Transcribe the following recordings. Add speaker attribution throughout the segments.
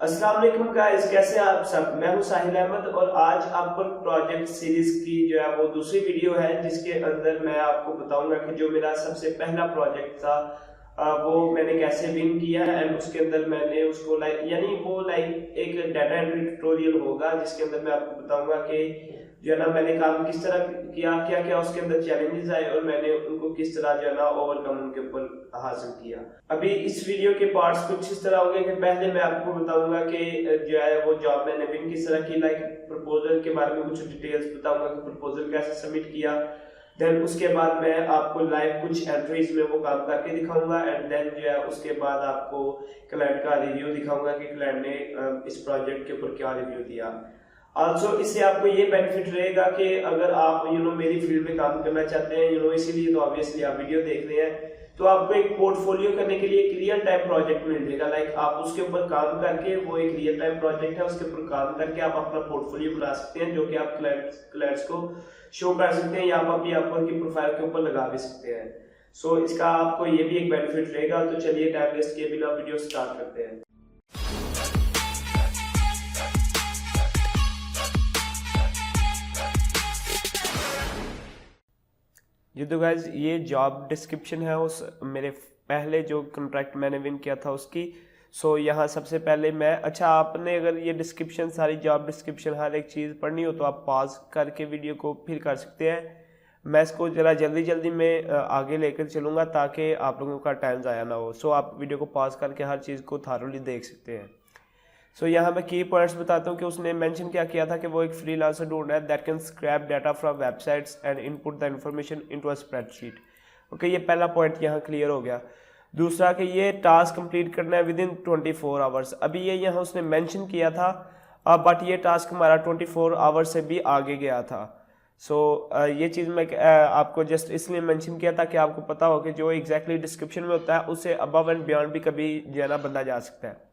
Speaker 1: अस्सलाम वालेकुम गाइस, कैसे हैं आप सब। मैं हूं साहिल अहमद और आज आप पर प्रोजेक्ट सीरीज की जो है वो दूसरी वीडियो है, जिसके अंदर मैं आपको बताऊंगा कि जो मेरा सबसे पहला प्रोजेक्ट था वो मैंने कैसे विन किया एंड उसके अंदर मैंने उसको लाइक एक डाटा एंट्री ट्यूटोरियल होगा, जिसके अंदर मैं आपको बताऊंगा कि जो है ना मैंने काम किस तरह किया, क्या क्या उसके अंदर चैलेंजेस आए और मैंने उनको किस तरह जो है ना ओवरकम उनके ऊपर हासिल किया। अभी इस वीडियो के पार्ट्स कुछ इस तरह होंगे कि पहले मैं आपको बताऊंगा कि जो है वो जॉब मैंने विन किस तरह की, लाइक प्रपोजल के बारे में कुछ डिटेल्स बताऊंगा कि प्रपोजल कैसे सबमिट किया। देन उसके बाद मैं आपको लाइव कुछ एंट्रीज में वो काम करके दिखाऊंगा एंड देन जो है उसके बाद आपको क्लाइंट का रिव्यू दिखाऊंगा कि क्लाइंट ने इस प्रोजेक्ट के ऊपर क्या रिव्यू दिया। आल्सो इससे आपको ये बेनिफिट रहेगा कि अगर आप मेरी फील्ड में काम करना चाहते हैं इसीलिए तो ऑब्वियसली आप वीडियो देख रहे हैं, तो आपको एक पोर्टफोलियो करने के लिए एक रियल टाइम प्रोजेक्ट मिल जाएगा। लाइक आप उसके ऊपर काम करके, वो एक रियल टाइम प्रोजेक्ट है, उसके ऊपर काम करके आप अपना पोर्टफोलियो बना सकते हैं, जो कि आप क्लाइंट्स को शो कर सकते हैं या आप अपनी अपवर्क की प्रोफाइल के ऊपर लगा भी सकते हैं। सो इसका आपको ये भी एक बेनिफिट रहेगा। तो चलिए टाइम वेस्ट किए बिना वीडियो स्टार्ट करते हैं। ये तो गाइज ये जॉब डिस्क्रिप्शन है उस मेरे पहले जो कॉन्ट्रैक्ट मैंने विन किया था उसकी। सो यहाँ सबसे पहले आपने अगर ये डिस्क्रिप्शन सारी जॉब डिस्क्रिप्शन हर एक चीज़ पढ़नी हो तो आप पॉज करके वीडियो को फिर कर सकते हैं। मैं इसको ज़रा जल्दी जल्दी में आगे लेकर चलूँगा ताकि आप लोगों का टाइम ज़ाया ना हो। सो आप वीडियो को पॉज करके हर चीज़ को थारोली देख सकते हैं। सो यहाँ मैं की पॉइंट्स बताता हूँ कि उसने मेंशन क्या किया था कि वो एक फ्रीलांसर ढूंढ रहा है that can scrap data from websites and input the information into a spreadsheet. Okay, ये पहला पॉइंट यहाँ क्लियर हो गया। दूसरा कि ये टास्क कंप्लीट करना है विद इन 24 आवर्स। अभी ये यहाँ उसने मेंशन किया था बट ये टास्क हमारा 24 आवर्स से भी आगे गया था। ये चीज़ मैं आपको जस्ट इसलिए मेंशन किया था कि आपको पता हो कि जो एग्जैक्टली डिस्क्रिप्शन में होता है उससे अबव एंड बियॉन्ड भी कभी जो है ना बंदा जा सकता है।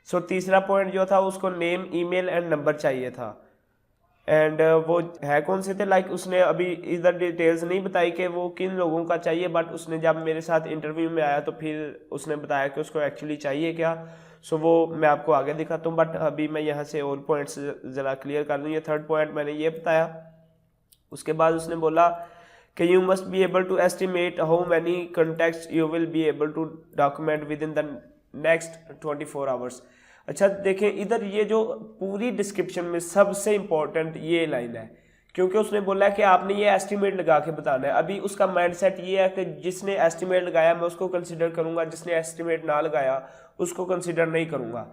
Speaker 1: तीसरा पॉइंट जो था उसको नेम, ईमेल एंड नंबर चाहिए था एंड वो है कौन से थे, लाइक उसने अभी इधर डिटेल्स नहीं बताई कि वो किन लोगों का चाहिए, बट उसने जब मेरे साथ इंटरव्यू में आया तो फिर उसने बताया कि उसको एक्चुअली चाहिए क्या। वो मैं आपको आगे दिखाता हूँ, बट अभी मैं यहाँ से और पॉइंट्स ज़रा क्लियर कर दूँ। ये थर्ड पॉइंट मैंने ये बताया। उसके बाद उसने बोला कि you must be able to estimate how many contacts you will be able to document within the next 24 hours. अच्छा देखें, इधर ये जो पूरी डिस्क्रिप्शन में सबसे इंपॉर्टेंट ये लाइन है, क्योंकि उसने बोला है कि आपने ये एस्टिमेट लगा के बताना है। अभी उसका माइंडसेट ये है कि जिसने एस्टिमेट लगाया मैं उसको कंसिडर करूंगा, जिसने एस्टिमेट ना लगाया उसको कंसिडर नहीं करूंगा।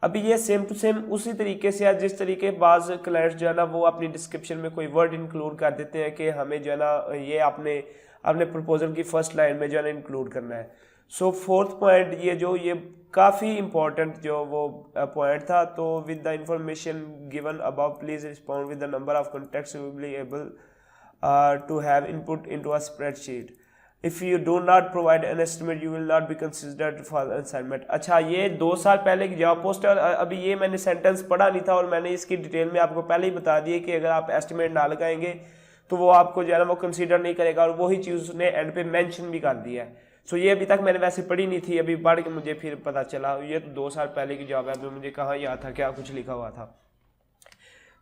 Speaker 1: अभी ये सेम टू सेम उसी तरीके से है जिस तरीके बाज क्लाइंट्स जो है ना वो अपनी डिस्क्रिप्शन में कोई वर्ड इंक्लूड कर देते हैं कि हमें जो है ना ये अपने अपने प्रपोजल की फर्स्ट लाइन में जो है ना इंक्लूड करना है। फोर्थ पॉइंट ये काफ़ी इंपॉर्टेंट जो वो पॉइंट था। तो with the information given above please respond with the number of contacts you will be able to have input into a spreadsheet. If you do not provide an estimate you will not be considered for assignment. अच्छा, ये 2 साल पहले की job post है और अभी ये मैंने सेंटेंस पढ़ा नहीं था और मैंने इसकी डिटेल में आपको पहले ही बता दी कि अगर आप एस्टिमेट ना लगाएंगे तो वो आपको जो है ना वो कंसिडर नहीं करेगा, और वही चीज़ उसने एंड पे मेंशन भी कर दिया है। ये अभी तक मैंने वैसे पढ़ी नहीं थी, अभी पढ़ के मुझे फिर पता चला। ये तो 2 साल पहले की जॉब है, अभी मुझे कहाँ याद था क्या कुछ लिखा हुआ था।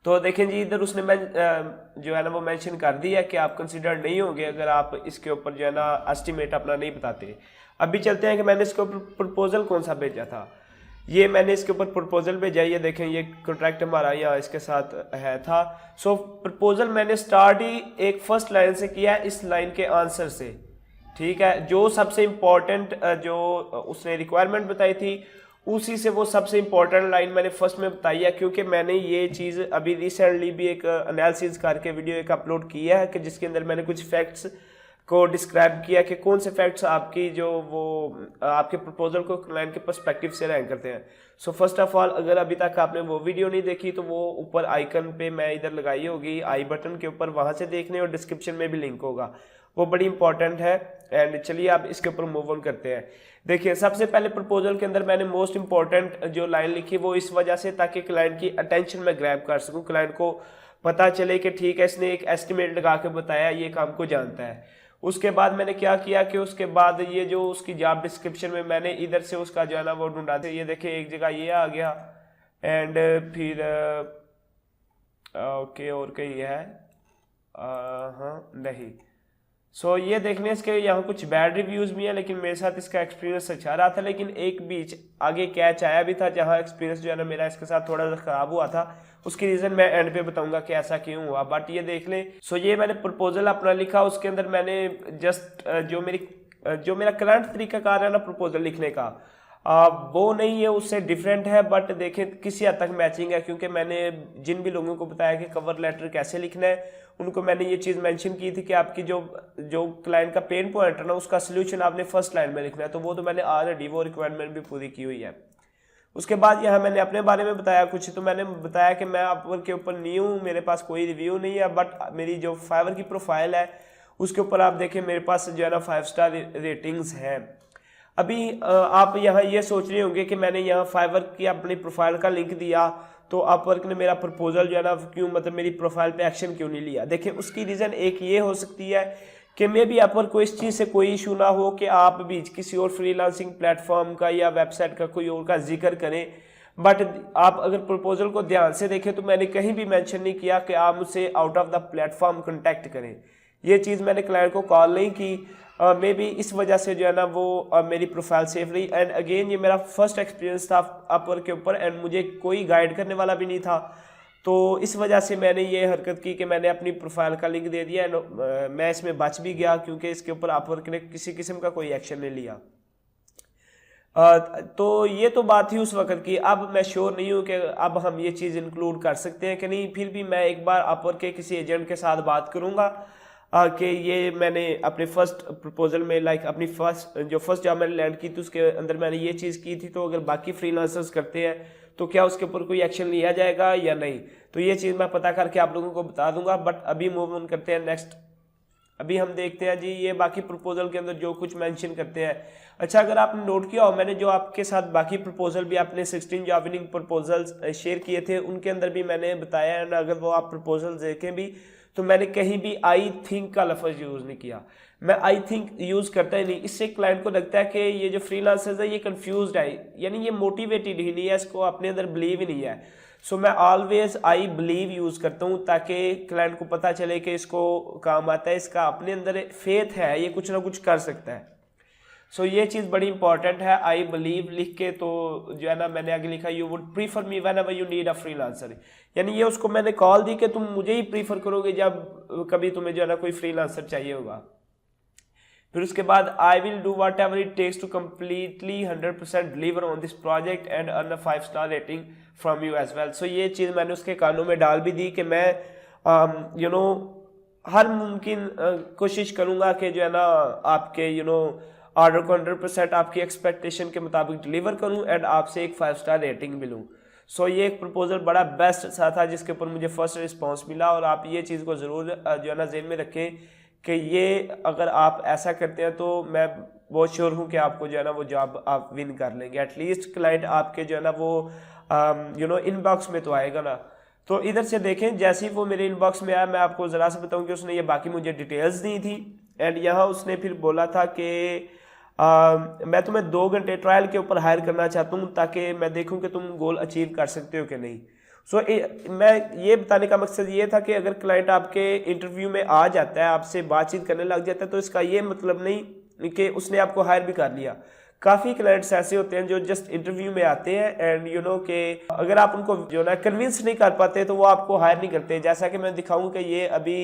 Speaker 1: तो देखें जी, इधर उसने जो है ना वो मेंशन कर दिया कि आप कंसिडर नहीं होंगे अगर आप इसके ऊपर जो है ना एस्टिमेट अपना नहीं बताते। अभी चलते हैं कि मैंने इसके ऊपर प्रपोजल कौन सा भेजा था। ये मैंने इसके ऊपर प्रपोजल भेजा, ये देखें ये कॉन्ट्रैक्ट हमारा यहाँ इसके साथ है था। प्रपोजल मैंने स्टार्ट ही एक फर्स्ट लाइन से किया, इस लाइन के आंसर से, ठीक है। जो सबसे इम्पोर्टेंट जो उसने रिक्वायरमेंट बताई थी उसी से वो सबसे इम्पोर्टेंट लाइन मैंने फर्स्ट में बताई है, क्योंकि मैंने ये चीज़ अभी रिसेंटली भी एक एनालिसिस करके वीडियो एक अपलोड किया है कि जिसके अंदर मैंने कुछ फैक्ट्स को डिस्क्राइब किया कि कौन से फैक्ट्स आपकी जो वो आपके प्रपोजल को क्लाइंट के पर्सपेक्टिव से रैंक करते हैं। फर्स्ट ऑफ ऑल, अगर अभी तक आपने वो वीडियो नहीं देखी तो वो ऊपर आइकन पे मैं इधर लगाई होगी आई बटन के ऊपर, वहाँ से देखने, और डिस्क्रिप्शन में भी लिंक होगा, वो बड़ी इंपॉर्टेंट है। एंड चलिए आप इसके ऊपर मूव ऑन करते हैं। देखिए, सबसे पहले प्रपोजल के अंदर मैंने मोस्ट इंपॉर्टेंट जो लाइन लिखी वो इस वजह से ताकि क्लाइंट की अटेंशन में ग्रैब कर सकूं, क्लाइंट को पता चले कि ठीक है इसने एक एस्टिमेट लगा के बताया, ये काम को जानता है। उसके बाद मैंने क्या किया कि उसके बाद ये जो उसकी जॉब डिस्क्रिप्शन में मैंने इधर से उसका जो है ना वो ढूंढा था। ये देखिए एक जगह ये आ गया, एंड फिर ओके और कहीं है हाँ नहीं। सो ये देखने इसके यहाँ कुछ बैड रिव्यूज़ भी हैं, लेकिन मेरे साथ इसका एक्सपीरियंस अच्छा रहा था। लेकिन एक बीच आगे कैच आया भी था जहाँ एक्सपीरियंस जो है ना मेरा इसके साथ थोड़ा सा ख़राब हुआ था। उसकी रीज़न मैं एंड पे बताऊंगा कि ऐसा क्यों हुआ, बट ये देख लें। सो ये मैंने प्रपोजल अपना लिखा, उसके अंदर मैंने जस्ट जो मेरा करंट तरीकाकार है ना प्रपोजल लिखने का, वो नहीं है, उससे डिफरेंट है, बट देखें किसी हद तक मैचिंग है। क्योंकि मैंने जिन भी लोगों को बताया कि कवर लेटर कैसे लिखना है, उनको मैंने ये चीज़ मेंशन की थी कि आपकी जो क्लाइंट का पेन पॉइंट है ना, उसका सोल्यूशन आपने फर्स्ट लाइन में लिखना है। तो वो तो मैंने ऑलरेडी वो रिक्वायरमेंट भी पूरी की हुई है। उसके बाद यहाँ मैंने अपने बारे में बताया कुछ, तो मैंने बताया कि मैं अपवर्क के ऊपर न्यू हूँ, मेरे पास कोई रिव्यू नहीं है, बट मेरी जो फाइवर की प्रोफाइल है उसके ऊपर आप देखें मेरे पास जो है ना 5 स्टार रेटिंग्स हैं। अभी आप यहाँ ये सोच रहे होंगे कि मैंने यहाँ फाइवर की अपनी प्रोफाइल का लिंक दिया तो अपवर्क ने मेरा प्रपोजल जो है ना क्यों, मतलब मेरी प्रोफाइल पे एक्शन क्यों नहीं लिया। देखिए उसकी रीज़न एक ये हो सकती है कि मे भी अपवर्क को इस चीज़ से कोई इशू ना हो कि आप भी किसी और फ्रीलांसिंग प्लेटफॉर्म का या वेबसाइट का कोई और का जिक्र करें। बट आप अगर प्रपोजल को ध्यान से देखें तो मैंने कहीं भी मेंशन नहीं किया कि आप मुझसे out of the platform contact करें। ये चीज़ मैंने क्लाइंट को कॉल नहीं की। मे बी इस वजह से जो है ना वो मेरी प्रोफाइल सेफ रही। एंड अगेन ये मेरा फर्स्ट एक्सपीरियंस था अपवर्क के ऊपर, एंड मुझे कोई गाइड करने वाला भी नहीं था। तो इस वजह से मैंने ये हरकत की कि मैंने अपनी प्रोफाइल का लिंक दे दिया। एंड मैं इसमें बच भी गया क्योंकि इसके ऊपर अपवर्क ने किसी किस्म का कोई एक्शन नहीं लिया। तो ये तो बात थी उस वक्त की। अब मैं श्योर नहीं हूँ कि अब हम ये चीज़ इंक्लूड कर सकते हैं कि नहीं। फिर भी मैं एक बार अपवर्क के किसी एजेंट के साथ बात करूँगा कि ये मैंने अपने फर्स्ट प्रपोजल में अपनी फर्स्ट जॉब मैंने लैंड की थी उसके अंदर मैंने ये चीज़ की थी। तो अगर बाकी फ्रीलांसर्स करते हैं तो क्या उसके ऊपर कोई एक्शन लिया जाएगा या नहीं, तो ये चीज़ मैं पता करके आप लोगों को बता दूंगा। बट अभी मूव ऑन करते हैं नेक्स्ट। अभी हम देखते हैं जी ये बाकी प्रपोजल के अंदर जो कुछ मेंशन करते हैं। अच्छा, अगर आपने नोट किया हो मैंने जो आपके साथ बाकी प्रपोजल भी आपने 16 जॉबिनिंग प्रपोजल्स शेयर किए थे उनके अंदर भी मैंने बताया है ना। अगर वो आप प्रपोजल देखें भी तो मैंने कहीं भी आई थिंक का लफ्ज़ यूज़ नहीं किया। मैं आई थिंक यूज़ करता ही नहीं। इससे क्लाइंट को लगता है कि ये जो फ्रीलांसर्स है ये कंफ्यूज्ड है, यानी ये मोटिवेटेड ही नहीं है, इसको अपने अंदर बिलीव ही नहीं है। सो मैं ऑलवेज आई बिलीव यूज़ करता हूँ ताकि क्लाइंट को पता चले कि इसको काम आता है, इसका अपने अंदर फेथ है, ये कुछ ना कुछ कर सकता है। सो ये चीज़ बड़ी इंपॉर्टेंट है। आई बिलीव लिख के तो जो है ना मैंने आगे लिखा you would prefer me when ever you need a freelancer, यानी ये उसको मैंने कॉल दी कि तुम मुझे ही प्रीफर करोगे जब कभी तुम्हें जो है ना कोई फ्रीलांसर चाहिए होगा। फिर उसके बाद I will do whatever it takes to completely 100% deliver on this project and earn a 5 star rating from you as well. सो ये चीज़ मैंने उसके कानों में डाल भी दी कि मैं हर मुमकिन कोशिश करूँगा कि जो है ना आपके ऑर्डर को 100% आपकी एक्सपेक्टेशन के मुताबिक डिलीवर करूं एंड आपसे एक 5 स्टार रेटिंग भी लूँ। सो ये एक प्रपोजल बड़ा बेस्ट सा था जिसके ऊपर मुझे फर्स्ट रिस्पांस मिला। और आप ये चीज़ को ज़रूर जो है ना ज़हन में रखें कि ये अगर आप ऐसा करते हैं तो मैं बहुत श्योर हूँ कि आपको जो है ना वो जॉब आप विन कर लेंगे। एटलीस्ट क्लाइंट आपके जो है ना वो इनबॉक्स में तो आएगा ना। तो इधर से देखें जैसे ही वो मेरे इनबॉक्स में आया मैं आपको ज़रा सा बताऊँ कि उसने ये बाकी मुझे डिटेल्स दी थी। एंड यहाँ उसने फिर बोला था कि मैं तुम्हें 2 घंटे ट्रायल के ऊपर हायर करना चाहता हूँ ताकि मैं देखूँ कि तुम गोल अचीव कर सकते हो कि नहीं। मैं ये बताने का मकसद ये था कि अगर क्लाइंट आपके इंटरव्यू में आ जाता है, आपसे बातचीत करने लग जाता है, तो इसका ये मतलब नहीं कि उसने आपको हायर भी कर लिया। काफ़ी क्लाइंट्स ऐसे होते हैं जो जस्ट इंटरव्यू में आते हैं एंड कि अगर आप उनको जो ना कन्विंस नहीं कर पाते तो वो आपको हायर नहीं करते। जैसा कि मैं दिखाऊँ कि ये अभी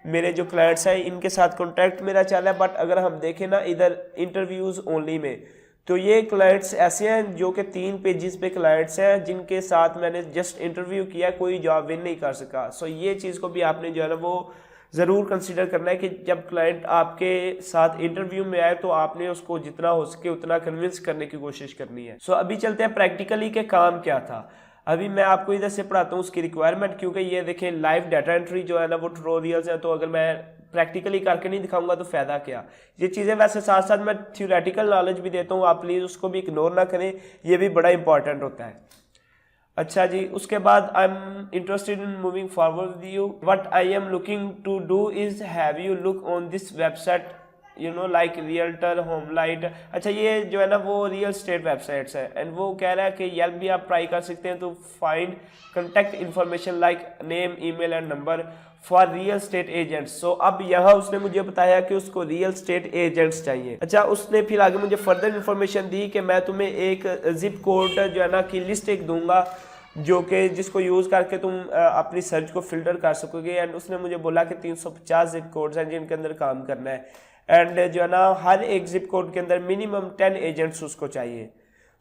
Speaker 1: मेरे जो क्लाइंट्स हैं इनके साथ कॉन्टैक्ट मेरा चल रहा है। बट अगर हम देखें ना इधर इंटरव्यूज़ ओनली में, तो ये क्लाइंट्स ऐसे हैं जो कि 3 पेजेस पे क्लाइंट्स हैं जिनके साथ मैंने जस्ट इंटरव्यू किया, कोई जॉब विन नहीं कर सका। सो ये चीज़ को भी आपने जो है ना वो ज़रूर कंसिडर करना है कि जब क्लाइंट आपके साथ इंटरव्यू में आए तो आपने उसको जितना हो सके उतना कन्विंस करने की कोशिश करनी है। सो अभी चलते हैं प्रैक्टिकली के काम क्या था। अभी मैं आपको इधर से पढ़ाता हूँ उसकी रिक्वायरमेंट, क्योंकि ये देखें लाइव डाटा एंट्री जो है ना वो ट्यूटोरियल्स हैं, तो अगर मैं प्रैक्टिकली करके नहीं दिखाऊंगा तो फ़ायदा क्या। ये चीज़ें वैसे साथ साथ मैं थ्योरेटिकल नॉलेज भी देता हूँ, आप प्लीज़ उसको भी इग्नोर ना करें, ये भी बड़ा इंपॉर्टेंट होता है। अच्छा जी, उसके बाद I am interested in moving forward with you. What I am looking to do is have you look on this website like realtor, Homelight. अच्छा ये जो है ना वो रियल स्टेट वेबसाइट्स है, एंड वो कह रहा है कि येल्प भी आप ट्राई कर सकते हैं तो find contact information like name, email and number for real estate agents. So अब यहाँ उसने मुझे बताया कि उसको रियल स्टेट एजेंट्स चाहिए। अच्छा उसने फिर आगे मुझे फर्दर इन्फॉर्मेशन दी कि मैं तुम्हें एक जिप कोड जो है ना की लिस्ट एक दूंगा जो कि जिसको यूज़ करके तुम अपनी सर्च को फिल्टर कर सकोगे। एंड उसने मुझे बोला कि 350 जिप कोड्स हैं जिनके अंदर काम करना है, एंड जो है ना हर एक जिप कोड के अंदर मिनिमम 10 एजेंट्स उसको चाहिए।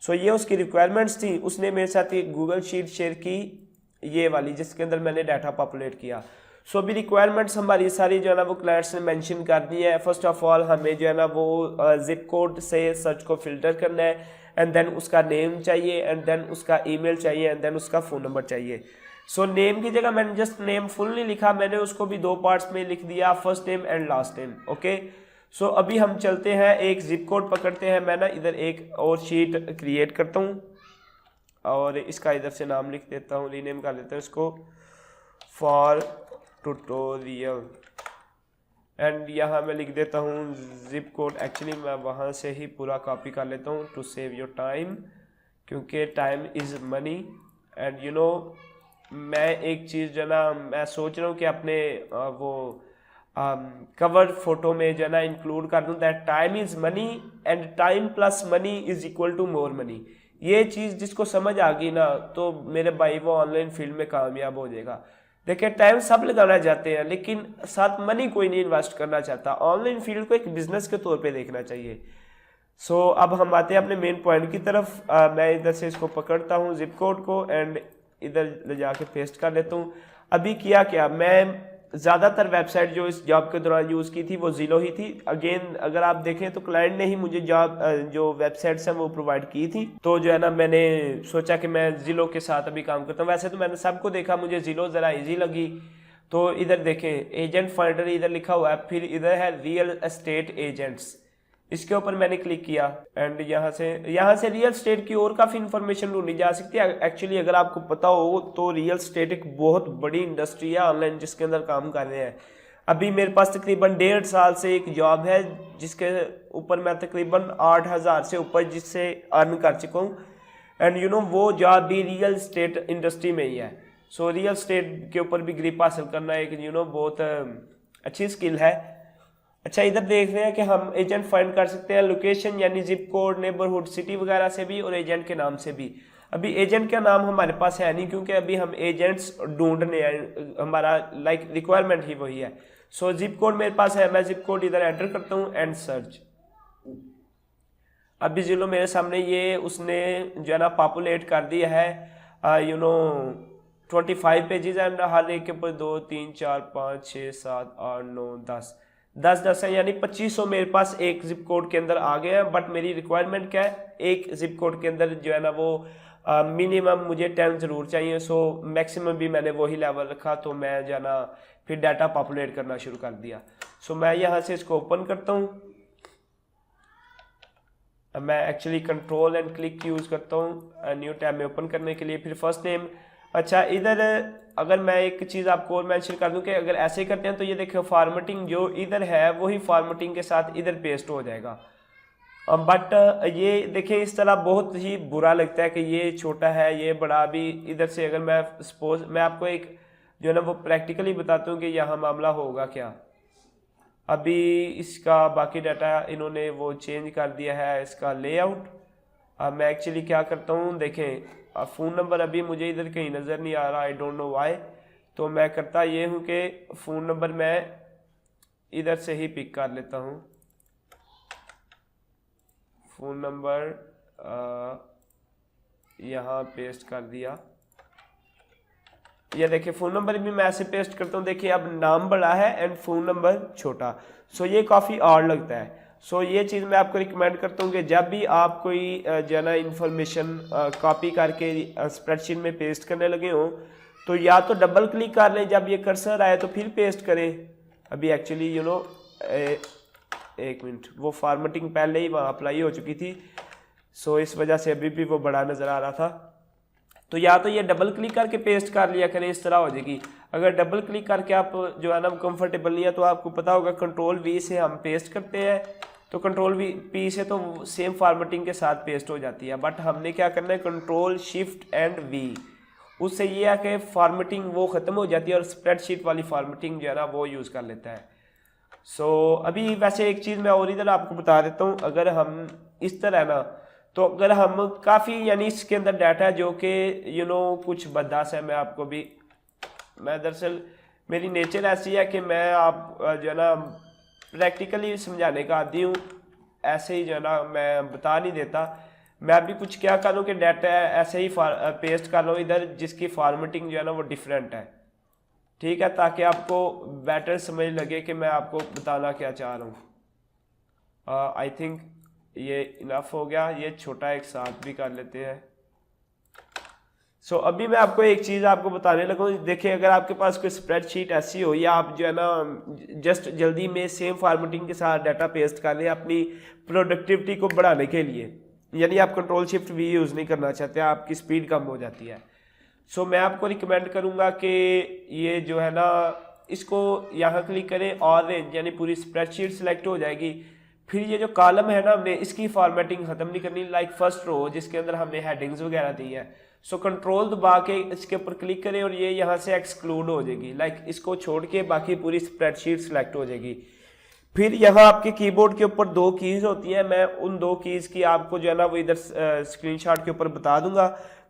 Speaker 1: सो ये उसकी रिक्वायरमेंट्स थी। उसने मेरे साथ एक गूगल शीट शेयर की, ये वाली जिसके अंदर मैंने डाटा पॉपुलेट किया। सो अभी रिक्वायरमेंट्स हमारी सारी जो है ना वो क्लाइंट्स ने मेंशन कर दी है। फर्स्ट ऑफ ऑल हमें जो है ना वो जिप कोड से सर्च को फिल्टर करना है, एंड देन उसका नेम चाहिए, एंड देन उसका ईमेल चाहिए, एंड देन उसका फ़ोन नंबर चाहिए। सो नेम की जगह मैंने जस्ट नेम फुल नहीं लिखा, मैंने उसको भी 2 पार्ट्स में लिख दिया, first name and last name. Okay so अभी हम चलते हैं, एक जिप कोड पकड़ते हैं। मैं ना इधर एक और शीट क्रिएट करता हूँ और इसका इधर से नाम लिख देता हूँ, रीनेम कर देता हूँ इसको फॉर ट्यूटोरियल, एंड यहाँ मैं लिख देता हूँ जिप कोड। एक्चुअली मैं वहाँ से ही पूरा कॉपी कर लेता हूँ टू सेव योर टाइम, क्योंकि टाइम इज़ मनी। एंड मैं एक चीज़ जो ना मैं सोच रहा हूँ कि अपने वो कवर फोटो में जो है ना इंक्लूड कर दूँ that time is money and time plus money is equal to more money. ये चीज़ जिसको समझ आ गई ना तो मेरे भाई वो ऑनलाइन फील्ड में कामयाब हो जाएगा। देखिए टाइम सब लगाना चाहते हैं लेकिन साथ मनी कोई नहीं इन्वेस्ट करना चाहता। ऑनलाइन फील्ड को एक बिजनेस के तौर पे देखना चाहिए। सो अब हम आते हैं अपने मेन पॉइंट की तरफ। मैं इधर से इसको पकड़ता हूँ जिप कोड को एंड इधर ले जाके पेस्ट कर लेता हूँ। अभी किया क्या, मैं ज़्यादातर वेबसाइट जो इस जॉब के दौरान यूज़ की थी वो ज़िलो ही थी। अगेन अगर आप देखें तो क्लाइंट ने ही मुझे जॉब जो वेबसाइट्स हैं वो प्रोवाइड की थी, तो जो है ना मैंने सोचा कि मैं ज़िलो के साथ अभी काम करता हूँ। वैसे तो मैंने सबको देखा, मुझे ज़िलो ज़रा इजी लगी। तो इधर देखें एजेंट फाइंडर इधर लिखा हुआ है, फिर इधर है रियल एस्टेट एजेंट्स, इसके ऊपर मैंने क्लिक किया एंड यहाँ से रियल स्टेट की और काफ़ी इन्फॉर्मेशन ढूंढी जा सकती है। एक्चुअली अगर आपको पता हो तो रियल स्टेट एक बहुत बड़ी इंडस्ट्री है ऑनलाइन जिसके अंदर काम कर रहे हैं। अभी मेरे पास तकरीबन 1.5 साल से एक जॉब है जिसके ऊपर मैं तकरीबन 8,000 से ऊपर जिससे अर्न कर चुका हूँ। एंड वो जॉब भी रियल स्टेट इंडस्ट्री में ही है। सो रियल स्टेट के ऊपर भी ग्रिप हासिल करना एक बहुत अच्छी स्किल है। अच्छा इधर देख रहे हैं कि हम एजेंट फाइंड कर सकते हैं लोकेशन यानी जिप कोड, नेबरहुड, सिटी वगैरह से भी और एजेंट के नाम से भी। अभी एजेंट का नाम हमारे पास है नहीं क्योंकि अभी हम एजेंट्स ढूंढने हैं, हमारा रिक्वायरमेंट ही वही है। सो जिप कोड मेरे पास है, मैं जिप कोड इधर एंटर करता हूँ एंड सर्च। अभी जिलो मेरे सामने ये उसने जो है ना पॉपुलेट कर दिया है 25 पेजेस एंड हर एक के ऊपर 2 3 4 5 6 7 8 9 10 है, यानी 2500 मेरे पास एक जिप कोड के अंदर आ गए हैं। बट मेरी रिक्वायरमेंट क्या है, एक जिप कोड के अंदर जो है ना वो मिनिमम मुझे 10 ज़रूर चाहिए। सो मैक्सिमम भी मैंने वही लेवल रखा, तो मैं जो है ना फिर डाटा पॉपुलेट करना शुरू कर दिया। सो मैं यहाँ से इसको ओपन करता हूँ। मैं actually control and click use करता हूँ न्यू टैब में ओपन करने के लिए। फिर फर्स्ट नेम। अच्छा इधर अगर मैं एक चीज़ आपको और मेंशन कर दूं कि अगर ऐसे करते हैं तो ये देखिए फॉर्मेटिंग जो इधर है वही फॉर्मेटिंग के साथ इधर पेस्ट हो जाएगा। बट ये देखिए इस तरह बहुत ही बुरा लगता है कि ये छोटा है ये बड़ा। भी इधर से अगर मैं सपोज मैं आपको एक जो है ना वो प्रैक्टिकली बताता हूँ कि यहाँ मामला होगा क्या। अभी इसका बाकी डाटा इन्होंने वो चेंज कर दिया है, इसका लेआउट। अब मैं एक्चुअली क्या करता हूँ देखें, फ़ोन नंबर अभी मुझे इधर कहीं नज़र नहीं आ रहा, आई डोंट नो व्हाई। तो मैं करता ये हूँ कि फ़ोन नंबर मैं इधर से ही पिक कर लेता हूँ। फ़ोन नंबर यहाँ पेस्ट कर दिया। ये देखिए फ़ोन नंबर भी मैं ऐसे पेस्ट करता हूँ। देखिए अब नाम बड़ा है एंड फ़ोन नंबर छोटा। सो ये काफ़ी ऑड लगता है। सो ये चीज़ मैं आपको रिकमेंड करता हूँ कि जब भी आप कोई जो है ना इन्फॉर्मेशन कॉपी करके स्प्रेडशीट में पेस्ट करने लगे हो तो या तो डबल क्लिक कर लें, जब ये कर्सर आए तो फिर पेस्ट करें। अभी एक्चुअली एक मिनट, वो फॉर्मेटिंग पहले ही वहाँ अप्लाई हो चुकी थी, सो इस वजह से अभी भी वो बड़ा नज़र आ रहा था। तो या तो ये डबल क्लिक करके पेस्ट कर लिया करें, इस तरह हो जाएगी। अगर डबल क्लिक करके आप जो है ना कंफर्टेबल नहीं है तो आपको पता होगा कंट्रोल वी से हम पेस्ट करते हैं, तो कंट्रोल वी पी से तो सेम फॉर्मेटिंग के साथ पेस्ट हो जाती है। बट हमने क्या करना है, कंट्रोल शिफ्ट एंड वी, उससे ये है कि फॉर्मेटिंग वो ख़त्म हो जाती है और स्प्रेडशीट वाली फॉर्मेटिंग जो है ना वो यूज़ कर लेता है। सो अभी वैसे एक चीज़ मैं और इधर आपको बता देता हूँ, अगर हम इस तरह ना, तो अगर हम काफ़ी यानी इसके अंदर डाटा है जो कि कुछ बददास है, मैं आपको भी, मैं दरअसल मेरी नेचर ऐसी है कि मैं आप जो है ना प्रैक्टिकली समझाने का आदी हूँ, ऐसे ही जो है ना मैं बता नहीं देता। मैं अभी कुछ क्या करूँ कि डाटा ऐसे ही पेस्ट कर लो इधर, जिसकी फॉर्मेटिंग जो है ना वो डिफरेंट है, ठीक है, ताकि आपको बेटर समझ लगे कि मैं आपको बताना क्या चाह रहा हूँ। आई थिंक ये इनफ हो गया, ये छोटा एक साथ भी कर लेते हैं। सो अभी मैं आपको एक चीज़ आपको बताने लगा हूँ। देखिए, अगर आपके पास कोई स्प्रेडशीट ऐसी हो या आप जो है ना जस्ट जल्दी में सेम फॉर्मेटिंग के साथ डाटा पेस्ट कर लें अपनी प्रोडक्टिविटी को बढ़ाने के लिए, यानी आप कंट्रोल शिफ्ट वी यूज़ नहीं करना चाहते, आपकी स्पीड कम हो जाती है, सो मैं आपको रिकमेंड करूँगा कि ये जो है ना इसको यहाँ क्लिक करें, ऑरेंज यानी पूरी स्प्रेडशीट सेलेक्ट हो जाएगी। फिर ये जो कॉलम है ना, हमने इसकी फॉर्मेटिंग ख़त्म नहीं करनी, लाइक फर्स्ट रो जिसके अंदर हमने हेडिंग्स वगैरह दी है, सो कंट्रोल दबा के इसके ऊपर क्लिक करें और ये यहाँ से एक्सक्लूड हो जाएगी, लाइक इसको छोड़ के बाकी पूरी स्प्रेडशीट सेलेक्ट हो जाएगी। फिर यहाँ आपके कीबोर्ड के ऊपर 2 कीज़ होती हैं, मैं उन 2 कीज़ की आपको जो है ना वो इधर स्क्रीनशॉट के ऊपर बता दूंगा।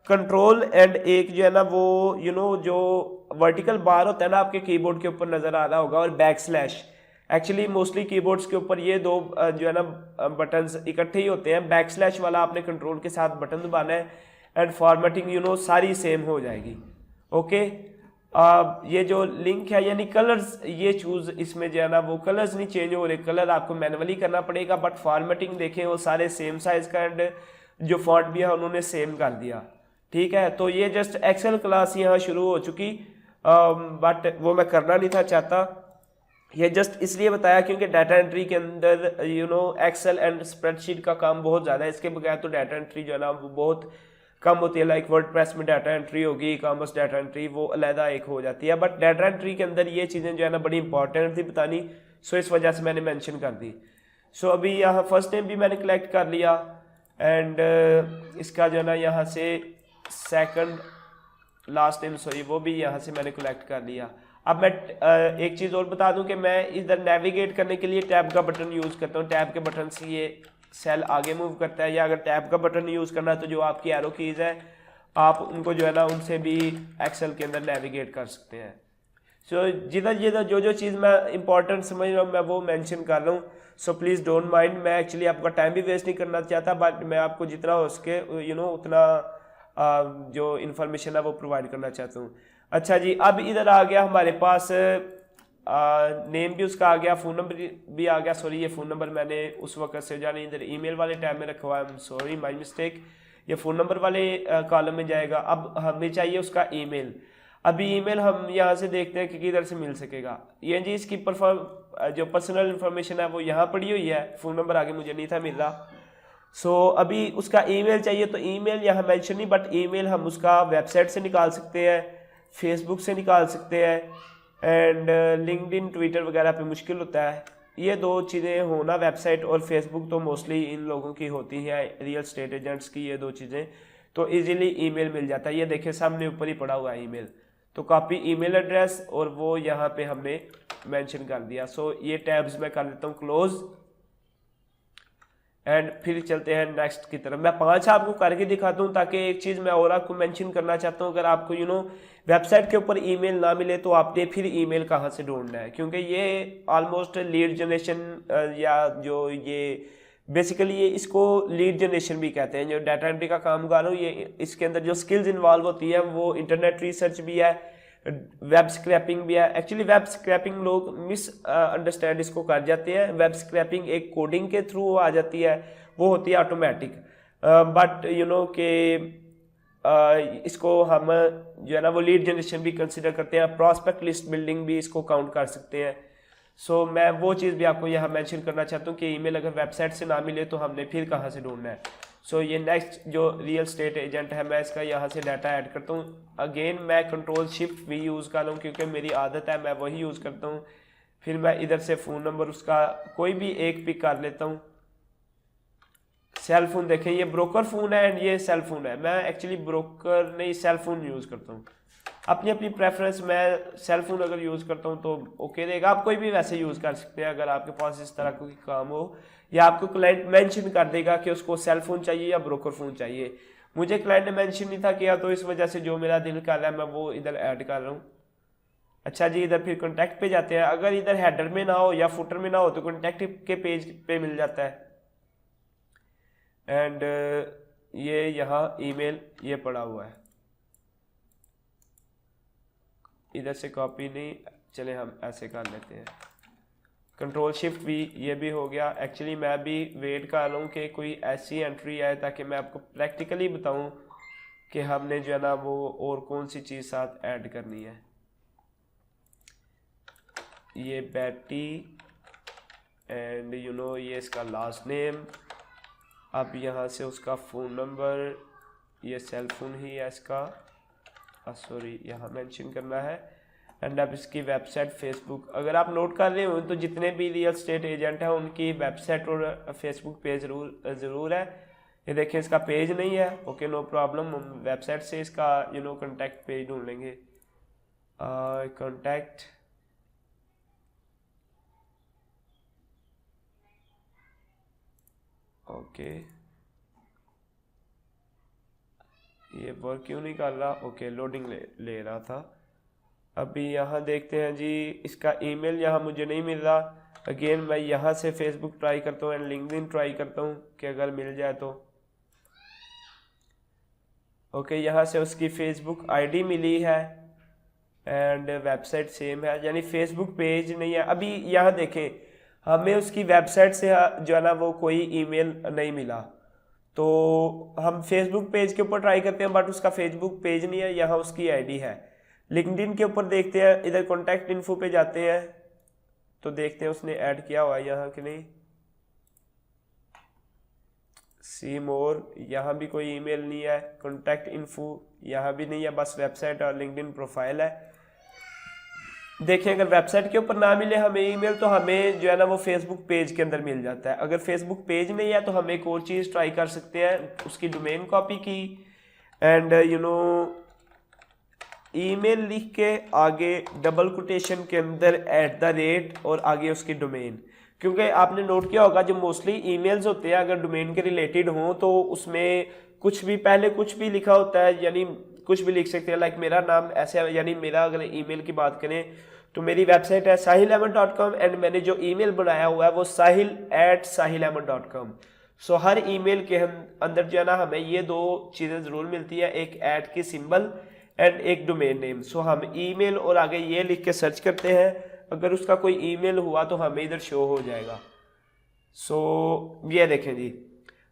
Speaker 1: कंट्रोल एंड एक जो है ना वो जो वर्टिकल बार होता है ना आपके कीबोर्ड के ऊपर नज़र आ रहा होगा, और बैकस्लैश। एक्चुअली मोस्टली कीबोर्ड्स के ऊपर ये 2 जो है ना बटन्स इकट्ठे ही होते हैं। बैकस्लैश वाला आपने कंट्रोल के साथ बटन दबाना है एंड फॉर्मेटिंग सारी सेम हो जाएगी। ओके, ये जो लिंक है यानी कलर्स, ये चूज इसमें जो है ना वो कलर्स नहीं चेंज हो रहे, कलर आपको मैनुअली करना पड़ेगा, बट फॉर्मेटिंग देखें वो सारे सेम साइज का एंड जो फॉन्ट भी है उन्होंने सेम कर दिया, ठीक है। तो ये जस्ट एक्सेल क्लास यहाँ शुरू हो चुकी, बट वो मैं करना नहीं था चाहता, ये जस्ट इसलिए बताया क्योंकि डाटा एंट्री के अंदर एक्सेल एंड स्प्रेडशीट का काम बहुत ज़्यादा है, इसके बगैर तो डाटा एंट्री जो है ना वो बहुत कम होती है। लाइक वर्डप्रेस में डाटा एंट्री होगी, कॉमर्स डाटा एंट्री वो अलहदा एक हो जाती है, बट डाटा एंट्री के अंदर ये चीज़ें जो है ना बड़ी इंपॉर्टेंट थी बतानी, सो इस वजह से मैंने मेंशन कर दी। सो अभी यहाँ फर्स्ट नेम भी मैंने कलेक्ट कर लिया एंड इसका जो है ना यहाँ से सेकंड लास्ट नेम सॉरी वो भी यहाँ से मैंने कलेक्ट कर लिया। अब मैं एक चीज़ और बता दूं कि मैं इधर नेविगेट करने के लिए टैब का बटन यूज़ करता हूँ। टैब के बटन से ये सेल आगे मूव करता है, या अगर टैब का बटन यूज़ करना है तो जो आपकी एरो कीज़ है आप उनको जो है ना उनसे भी एक्सेल के अंदर नेविगेट कर सकते हैं। सो जिधर जो चीज़ मैं इंपॉर्टेंट समझ रहा हूँ मैं वो मेंशन कर रहा हूँ, सो प्लीज़ डोंट माइंड। मैं एक्चुअली आपका टाइम भी वेस्ट नहीं करना चाहता, बट मैं आपको जितना हो सके उतना जो इन्फॉर्मेशन है वो प्रोवाइड करना चाहता हूँ। अच्छा जी, अब इधर आ गया हमारे पास नेम भी उसका आ गया, फ़ोन नंबर भी आ गया। सॉरी, ये फ़ोन नंबर मैंने उस वक्त से जाने इधर ईमेल वाले टैब में रखा हुआ है, सॉरी माय मिस्टेक, ये फ़ोन नंबर वाले कॉलम में जाएगा। अब हमें चाहिए उसका ईमेल। अभी ईमेल हम यहाँ से देखते हैं कि किधर से मिल सकेगा। ये जी इसकी जो पर्सनल इन्फॉर्मेशन है वो यहाँ पड़ी हुई है, फ़ोन नंबर आगे मुझे नहीं था मिल रहा। सो अभी उसका ईमेल चाहिए, तो ईमेल यहाँ मेंशन नहीं, बट ईमेल हम उसका वेबसाइट से निकाल सकते हैं, फेसबुक से निकाल सकते हैं, एंड लिंक्डइन ट्विटर वगैरह पे मुश्किल होता है। ये 2 चीज़ें होना, वेबसाइट और फेसबुक तो मोस्टली इन लोगों की होती है, रियल स्टेट एजेंट्स की, ये 2 चीज़ें तो इजीली ईमेल मिल जाता है। ये देखिए सामने ऊपर ही पड़ा हुआ है ईमेल, तो कॉपी ईमेल एड्रेस और वो यहाँ पे हमने मेंशन कर दिया। सो ये टैब्स मैं कर देता हूँ क्लोज एंड फिर चलते हैं नेक्स्ट की तरफ। मैं 5 आपको करके दिखाता हूँ, ताकि एक चीज़ मैं और आपको मेंशन करना चाहता हूँ, अगर आपको वेबसाइट के ऊपर ईमेल ना मिले तो आपने फिर ईमेल कहाँ से ढूंढना है, क्योंकि ये ऑलमोस्ट लीड जनरेशन या जो ये बेसिकली ये इसको लीड जनरेशन भी कहते हैं। जो डाटा एंट्री का काम कर रहा हूँ, ये इसके अंदर जो स्किल्स इन्वॉल्व होती है वो इंटरनेट रिसर्च भी है, वेब स्क्रैपिंग भी है। एक्चुअली वेब स्क्रैपिंग लोग मिस अंडरस्टैंड इसको कर जाते हैं। वेब स्क्रैपिंग एक कोडिंग के थ्रू आ जाती है, वो होती है ऑटोमेटिक, बट कि इसको हम जो है ना वो लीड जनरेशन भी कंसिडर करते हैं, प्रॉस्पेक्ट लिस्ट बिल्डिंग भी इसको काउंट कर सकते हैं। सो मैं वो चीज़ भी आपको यहाँ मेंशन करना चाहता हूँ कि ईमेल अगर वेबसाइट से ना मिले तो हमने फिर कहाँ से ढूंढना है। सो ये नेक्स्ट जो रियल स्टेट एजेंट है, मैं इसका यहाँ से डाटा ऐड करता हूँ। अगेन मैं कंट्रोल शिफ्ट भी यूज़ कर रहा हूँ क्योंकि मेरी आदत है, मैं वही यूज़ करता हूँ। फिर मैं इधर से फ़ोन नंबर उसका कोई भी एक पिक कर लेता हूँ। सेल फोन देखें, ये ब्रोकर फ़ोन है एंड ये सेल फोन है। मैं एक्चुअली ब्रोकर नहीं सेल फोन यूज़ करता हूँ, अपनी अपनी प्रेफरेंस। मैं सेल फोन अगर यूज़ करता हूँ तो ओके रहेगा, आप कोई भी वैसे यूज़ कर सकते हैं अगर आपके पास इस तरह कोई काम हो, या आपको क्लाइंट मेंशन कर देगा कि उसको सेल फोन चाहिए या ब्रोकर फ़ोन चाहिए। मुझे क्लाइंट ने मेंशन नहीं था किया, तो इस वजह से जो मेरा दिल कर रहा है मैं वो इधर ऐड कर रहा हूँ। अच्छा जी, इधर फिर कॉन्टैक्ट पे जाते हैं। अगर इधर हेडर में ना हो या फुटर में ना हो तो कॉन्टैक्ट के पेज पे मिल जाता है। एंड ये यहाँ ईमेल ये पड़ा हुआ है, इधर से कॉपी नहीं, चले हम ऐसे कर लेते हैं। कंट्रोल शिफ्ट भी, ये भी हो गया। एक्चुअली मैं भी वेट कर रहा हूँ कि कोई ऐसी एंट्री आए ताकि मैं आपको प्रैक्टिकली बताऊँ कि हमने जो है ना वो और कौन सी चीज़ साथ ऐड करनी है। ये बैटी एंड ये इसका लास्ट नेम। अब यहाँ से उसका फ़ोन नंबर, ये सेल फोन ही है इसका, सॉरी यहाँ मेंशन करना है। एंड अब इसकी वेबसाइट, फेसबुक। अगर आप नोट कर रहे हो तो जितने भी रियल स्टेट एजेंट हैं उनकी वेबसाइट और फेसबुक पेज ज़रूर है। ये देखिए इसका पेज नहीं है, ओके नो प्रॉब्लम, हम वेबसाइट से इसका कॉन्टैक्ट पेज ढूंढ लेंगे। कॉन्टैक्ट, ओके ये वर्क क्यों नहीं कर रहा, ओके लोडिंग ले रहा था। अभी यहाँ देखते हैं जी, इसका ईमेल यहाँ मुझे नहीं मिल रहा। अगेन मैं यहाँ से फेसबुक ट्राई करता हूँ एंड लिंक्डइन ट्राई करता हूँ कि अगर मिल जाए तो। ओके यहाँ से उसकी फेसबुक आईडी मिली है एंड वेबसाइट सेम है, यानी फेसबुक पेज नहीं है। अभी यहाँ देखें, हमें उसकी वेबसाइट से जो है ना वो कोई ईमेल नहीं मिला, तो हम फेसबुक पेज के ऊपर ट्राई करते हैं बट उसका फेसबुक पेज नहीं है, यहाँ उसकी आईडी है। लिंक्डइन के ऊपर देखते हैं, इधर कॉन्टैक्ट इन्फो पे जाते हैं तो देखते हैं उसने ऐड किया हुआ है यहाँ कि नहीं। सी मोर, यहाँ भी कोई ईमेल नहीं है। कॉन्टैक्ट इन्फो यहाँ भी नहीं है, बस वेबसाइट और लिंक्डइन प्रोफाइल है। देखें अगर वेबसाइट के ऊपर ना मिले हमें ईमेल तो हमें जो है ना वो फेसबुक पेज के अंदर मिल जाता है। अगर फेसबुक पेज नहीं है तो हम एक और चीज़ ट्राई कर सकते हैं, उसकी डोमेन कॉपी की एंड ईमेल लिख के आगे डबल कोटेशन के अंदर @ और आगे उसकी डोमेन। क्योंकि आपने नोट किया होगा जो मोस्टली ईमेल्स होते हैं अगर डोमेन के रिलेटेड हों तो उसमें कुछ भी पहले कुछ भी लिखा होता है, यानी कुछ भी लिख सकते हैं। लाइक मेरा नाम ऐसे, यानी मेरा अगर ईमेल की बात करें तो मेरी वेबसाइट है sahilahmed.com एंड मैंने जो ईमेल बनाया हुआ है वो sahil@sahilahmed.com। सो हर ईमेल के अंदर जो है ना हमें ये दो चीज़ें ज़रूर मिलती है, एक @ की सिंबल एंड एक डोमेन नेम। सो हम ईमेल और आगे ये लिख के सर्च करते हैं, अगर उसका कोई ईमेल हुआ तो हमें इधर शो हो जाएगा। सो ये देखें जी,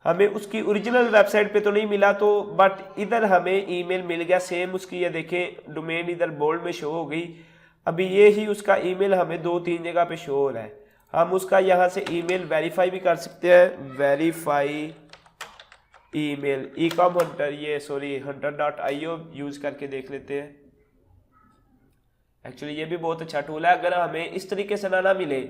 Speaker 1: हमें उसकी ओरिजिनल वेबसाइट पे तो नहीं मिला तो बट इधर हमें ईमेल मिल गया सेम उसकी। ये देखें डोमेन इधर बोल्ड में शो हो गई। अभी ये ही उसका ईमेल हमें 2-3 जगह पे शो हो रहा है। हम उसका यहाँ से ईमेल वेरीफाई भी कर सकते हैं, वेरीफाई ईमेल ecom hunter, ये सॉरी hunter.io यूज़ करके देख लेते हैं। एक्चुअली ये भी बहुत अच्छा टूल है, अगर हमें इस तरीके से ना मिले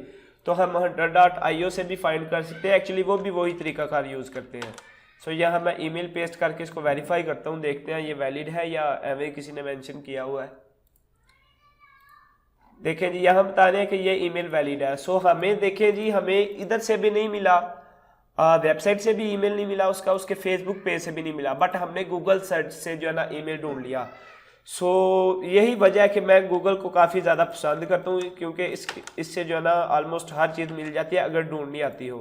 Speaker 1: तो हम hunter.io से भी फाइंड कर सकते हैं। एक्चुअली वो भी वही तरीकाकार यूज़ करते हैं। सो यहाँ मैं ईमेल पेस्ट करके इसको वेरीफाई करता हूँ, देखते हैं ये वैलिड है या एवं किसी ने मेंशन किया हुआ है। देखें जी यहाँ बता रहे हैं कि ये ईमेल वैलिड है। सो हमें देखें जी, हमें इधर से भी नहीं मिला, वेबसाइट से भी ईमेल नहीं मिला उसका, उसके फेसबुक पेज से भी नहीं मिला, बट हमने गूगल सर्च से जो है ना ईमेल ढूंढ लिया। सो यही वजह है कि मैं गूगल को काफ़ी ज़्यादा पसंद करता हूँ क्योंकि इससे जो है ना ऑलमोस्ट हर चीज़ मिल जाती है अगर ढूंढनी आती हो।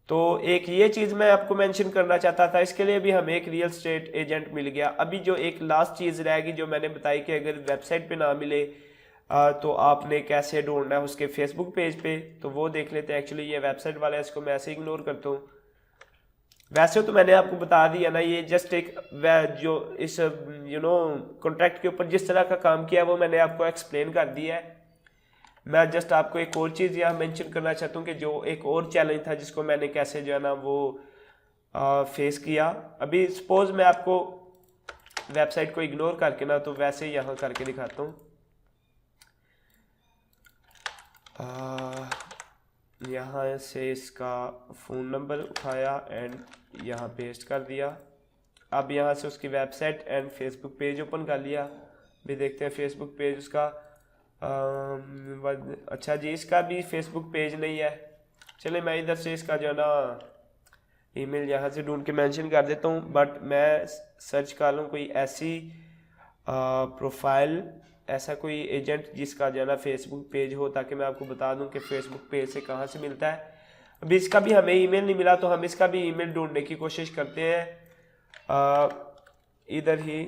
Speaker 1: तो एक ये चीज़ मैं आपको मेंशन करना चाहता था, इसके लिए भी हमें एक रियल स्टेट एजेंट मिल गया। अभी जो एक लास्ट चीज़ रहेगी जो मैंने बताई कि अगर वेबसाइट पे ना मिले तो आपने कैसे ढूंढना है उसके फेसबुक पेज पे, तो वो देख लेते हैं। एक्चुअली ये वेबसाइट वाला है, इसको मैं ऐसे इग्नोर करता हूँ। वैसे तो मैंने आपको बता दिया ना, ये जस्ट एक जो इस कॉन्ट्रैक्ट के ऊपर जिस तरह का काम किया है वो मैंने आपको एक्सप्लेन कर दिया है। मैं जस्ट आपको एक और चीज़ यहाँ मेंशन करना चाहता हूँ कि जो एक और चैलेंज था जिसको मैंने कैसे जो है ना वो फेस किया। अभी सपोज मैं आपको वेबसाइट को इग्नोर करके ना तो वैसे यहाँ करके दिखाता हूँ। यहाँ से इसका फ़ोन नंबर उठाया एंड यहाँ पेस्ट कर दिया। अब यहाँ से उसकी website and Facebook page open कर लिया। भी देखते हैं फेसबुक पेज उसका। अच्छा जी, इसका भी फेसबुक पेज नहीं है। चले मैं इधर से इसका जो है ना ईमेल यहाँ से ढूंढ के मेंशन कर देता हूँ, बट मैं सर्च कर लूँ कोई ऐसी प्रोफाइल, ऐसा कोई एजेंट जिसका जो है ना फेसबुक पेज हो, ताकि मैं आपको बता दूं कि फेसबुक पेज से कहाँ से मिलता है। अभी इसका भी हमें ईमेल नहीं मिला तो हम इसका भी ईमेल ढूंढने की कोशिश करते हैं। इधर ही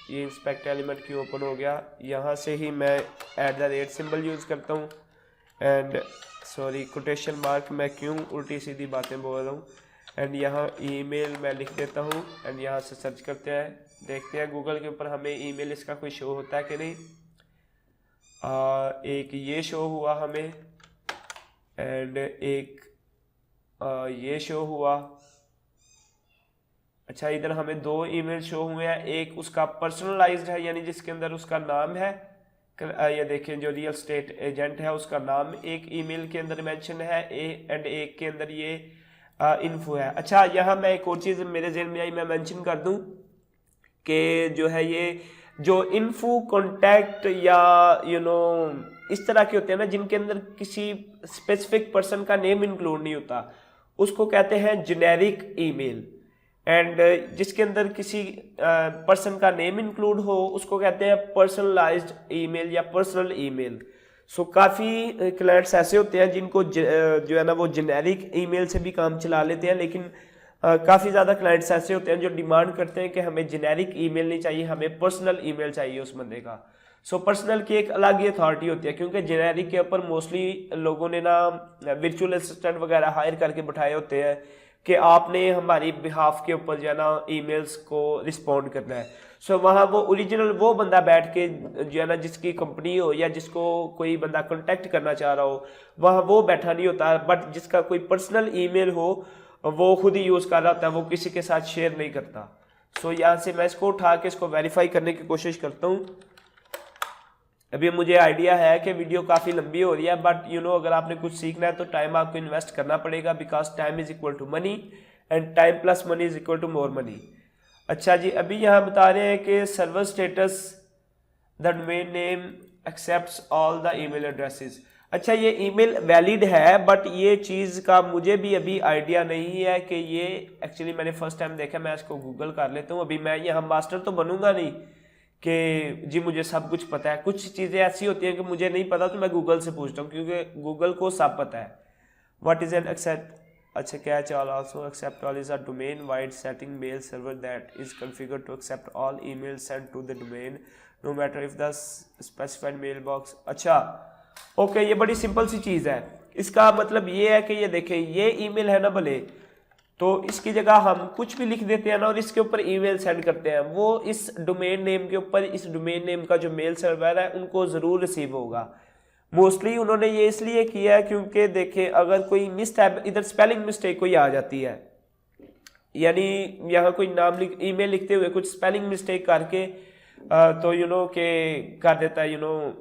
Speaker 1: ये इंस्पेक्ट एलिमेंट की ओपन हो गया, यहाँ से ही मैं @ सिंबल यूज़ करता हूँ एंड सॉरी कोटेशन मार्क, मैं क्यों उल्टी सीधी बातें बोल रहा हूँ। एंड यहाँ ईमेल मैं लिख देता हूँ एंड यहाँ से सर्च करते हैं, देखते हैं गूगल के ऊपर हमें ईमेल इसका कोई शो होता है कि नहीं। एक ये शो हुआ हमें एंड एक ये शो हुआ। अच्छा, इधर हमें 2 ईमेल शो हुए हैं। एक उसका पर्सनलाइज्ड है, यानी जिसके अंदर उसका नाम है। ये देखें जो रियल स्टेट एजेंट है उसका नाम एक ईमेल के अंदर मेंशन है एंड एक के अंदर ये इन्फो है। अच्छा, यहाँ मैं एक और चीज़ मेरे ज़हन में आई, मैं मेंशन कर दूं कि जो है ये जो इन्फो कॉन्टैक्ट या इस तरह के होते हैं ना जिनके अंदर किसी स्पेसिफिक पर्सन का नेम इंक्लूड नहीं होता, उसको कहते हैं जेनेरिक ईमेल। एंड जिसके अंदर किसी पर्सन का नेम इंक्लूड हो उसको कहते हैं पर्सनलाइज्ड ईमेल या पर्सनल ईमेल। सो काफ़ी क्लाइंट्स ऐसे होते हैं जिनको जो है ना वो जेनेरिक ईमेल से भी काम चला लेते हैं, लेकिन काफ़ी ज़्यादा क्लाइंट्स ऐसे होते हैं जो डिमांड करते हैं कि हमें जेनेरिक ईमेल नहीं चाहिए, हमें पर्सनल ईमेल चाहिए उस बंदे का। सो पर्सनल की एक अलग ही अथॉरिटी होती है, क्योंकि जेनेरिक के ऊपर मोस्टली लोगों ने ना वर्चुअल असिस्टेंट वगैरह हायर करके बैठाए होते हैं कि आपने हमारी बिहाफ के ऊपर जो है ना ईमेल्स को रिस्पॉन्ड करना है। सो वहाँ वो ओरिजिनल वो बंदा बैठ के जो है ना जिसकी कंपनी हो या जिसको कोई बंदा कांटेक्ट करना चाह रहा हो वहाँ वो बैठा नहीं होता, बट जिसका कोई पर्सनल ईमेल हो वो खुद ही यूज़ कर रहा होता है, वो किसी के साथ शेयर नहीं करता। सो यहाँ से मैं इसको उठा के इसको वेरीफाई करने की कोशिश करता हूँ। अभी मुझे आइडिया है कि वीडियो काफ़ी लंबी हो रही है, बट अगर आपने कुछ सीखना है तो टाइम आपको इन्वेस्ट करना पड़ेगा, because time is equal to money and time plus money is equal to more money. अच्छा जी, अभी यहाँ बता रहे हैं कि server status the domain name accepts all the email addresses. अच्छा, ये ईमेल वैलिड है, बट ये चीज़ का मुझे भी अभी आइडिया नहीं है कि ये एक्चुअली मैंने फर्स्ट टाइम देखा। मैं इसको गूगल कर लेता हूँ। अभी मैं यहाँ मास्टर तो बनूंगा नहीं कि जी मुझे सब कुछ पता है। कुछ चीज़ें ऐसी होती हैं कि मुझे नहीं पता तो मैं गूगल से पूछता हूँ, क्योंकि गूगल को सब पता है। व्हाट इज एन एक्सेप्ट, अच्छा catch all also accept all is a domain wide setting mail server that is configured to accept all email send to the domain no matter if the specified mailbox. अच्छा okay, ये बड़ी simple सी चीज़ है। इसका मतलब ये है कि ये देखें, ये ईमेल है ना भले, तो इसकी जगह हम कुछ भी लिख देते हैं ना और इसके ऊपर ईमेल सेंड करते हैं, वो इस डोमेन नेम के ऊपर, इस डोमेन नेम का जो मेल सर्वर है उनको ज़रूर रिसीव होगा। मोस्टली उन्होंने ये इसलिए किया है क्योंकि देखें अगर कोई मिसटैप, इधर स्पेलिंग मिस्टेक कोई आ जाती है, यानी यहाँ कोई नाम ईमेल लिखते हुए कुछ स्पेलिंग मिस्टेक करके तो के कर देता है,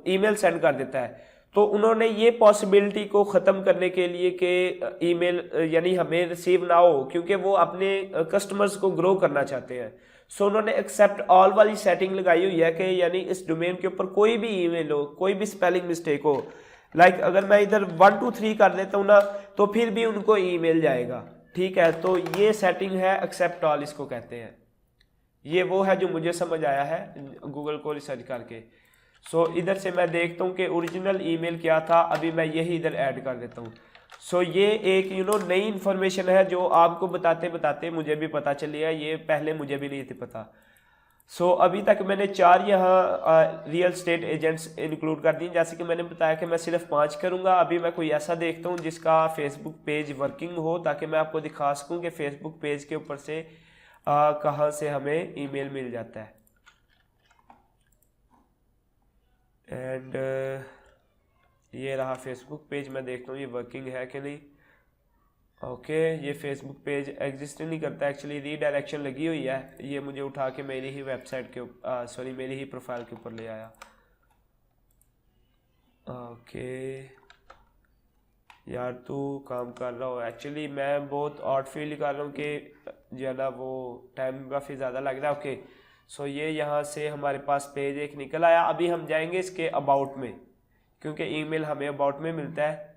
Speaker 1: ईमेल सेंड कर देता है। तो उन्होंने ये पॉसिबिलिटी को ख़त्म करने के लिए कि ईमेल यानी हमें रिसीव ना हो, क्योंकि वो अपने कस्टमर्स को ग्रो करना चाहते हैं। सो उन्होंने एक्सेप्ट ऑल वाली सेटिंग लगाई हुई है कि यानी इस डोमेन के ऊपर कोई भी ईमेल हो, कोई भी स्पेलिंग मिस्टेक हो, लाइक अगर मैं इधर 1 2 3 कर देता हूँ ना तो फिर भी उनको ईमेल जाएगा। ठीक है, तो ये सेटिंग है एक्सेप्ट ऑल, इसको कहते हैं। ये वो है जो मुझे समझ आया है गूगल को रिसर्च करके। सो इधर से मैं देखता हूँ कि ओरिजिनल ईमेल क्या था। अभी मैं यही इधर ऐड कर देता हूँ। सो ये एक नई इन्फॉर्मेशन है जो आपको बताते बताते मुझे भी पता चली है, ये पहले मुझे भी नहीं थी पता। सो अभी तक मैंने 4 यहाँ रियल स्टेट एजेंट्स इंक्लूड कर दिए। जैसे कि मैंने बताया कि मैं सिर्फ 5 करूँगा। अभी मैं कोई ऐसा देखता हूँ जिसका फेसबुक पेज वर्किंग हो, ताकि मैं आपको दिखा सकूँ कि फेसबुक पेज के ऊपर से कहाँ से हमें ईमेल मिल जाता है। एंड ये रहा फेसबुक पेज, मैं देखता हूँ ये वर्किंग है कि नहीं। ओके ये फेसबुक पेज एग्जिस्ट नहीं करता, एक्चुअली रीडायरेक्शन लगी हुई है, ये मुझे उठा के मेरी ही वेबसाइट के सॉरी मेरी ही प्रोफाइल के ऊपर ले आया। ओके यार तू काम कर रहा हो, एक्चुअली मैं बहुत ऑड फील कर रहा हूँ कि जो है ना वो टाइम काफ़ी ज़्यादा लग रहा है। ओके सो ये यहाँ से हमारे पास पेज एक निकल आया। अभी हम जाएंगे इसके अबाउट में, क्योंकि ईमेल हमें अबाउट में मिलता है।